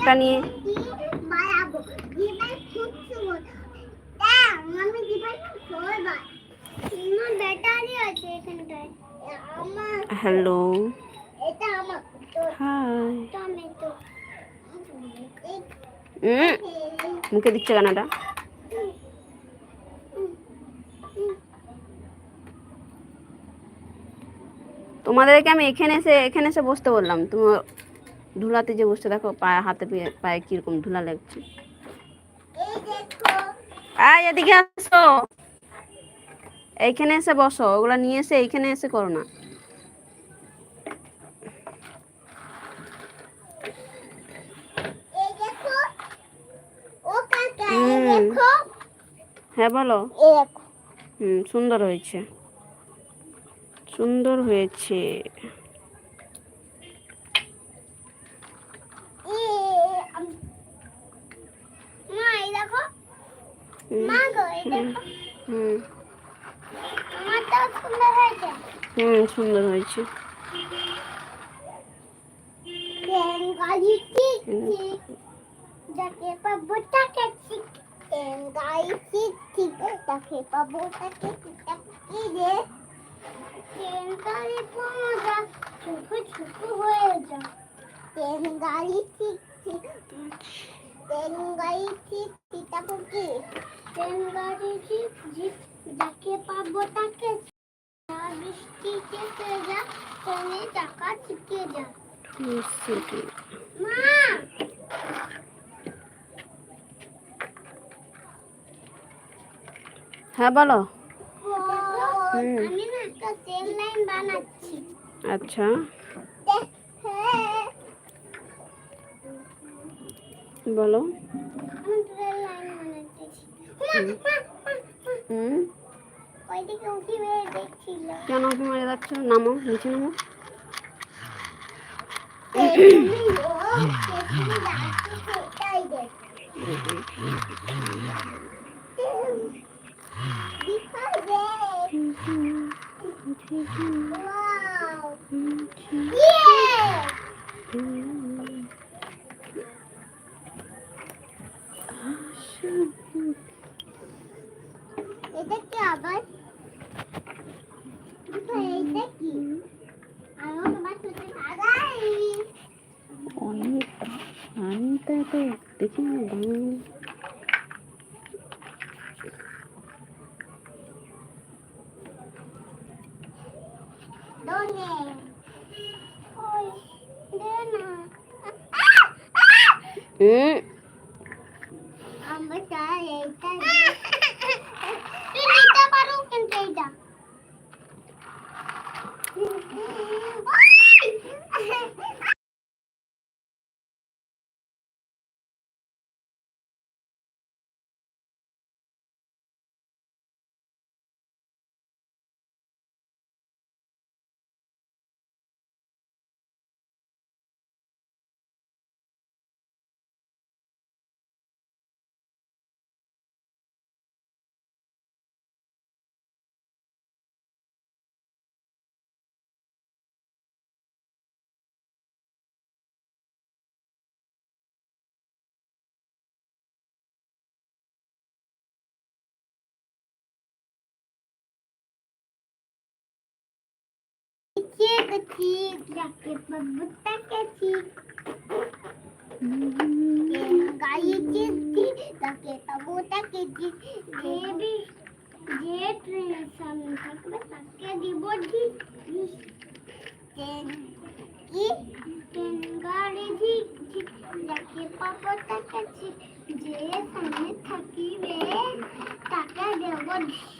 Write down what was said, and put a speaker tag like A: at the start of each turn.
A: একটা নিয়ে hello hi মুখে দিচ্ছে গানাটা তোমাদেরকে আমি এখানে এসে বসতে বললাম তুমি ধুলাতে যে বসতে দেখো পায়ে হাতে পায়ে কিরকম ধুলা লাগছে এদিকে আসো এইখানে এসে বসো ওগুলা নিয়ে এসে এইখানে এসে করো না হ্যাঁ বলো সুন্দর হয়েছে সুন্দর হয়েছে সুন্দর হয়েছে
B: যাকে পাবো তাকে ঠিক গাই ঠিক ঠিক তাকে পাবো তাকে কি রে ট্রেন গাড়ি পৌঁছা ছুকু ছুকু হয়ে যা ট্রেন গাড়ি ঠিক ঠিক ট্রেন গাড়ি ঠিক ঠিক তাকে কি ট্রেন গাড়ি ঠিক ঠিক যাকে পাবো তাকে বৃষ্টি চেপে যা ট্রেনে চাকা ছিটকে যা মা
A: হ্যাঁ বলো
B: আমি না একটা ট্রেন লাইন বানাচ্ছি
A: আচ্ছা বলো
B: আমি ট্রেন লাইন বানাচ্ছি ওইদিকে উঠি মেরে দেখছিল
A: কেন উঠি মেরে যাচ্ছ নামো নিচে নামো
B: এটা কি আবার এটা কি আমার তোমার সাথে লাগাই
A: অনেক পানিটা তো দেখি না
B: দোনে ওই দে না আমরা চাই এইটা তুই নিতে পারো কিন্তু এইটা Cik, jaket berbuta kecil. Gaya cik, jaket berbuta kecil. Baby, jet sama takut pakai di body. Gari cik, jaket berbuta kecil. Jet sama thaki be, takkan dia body.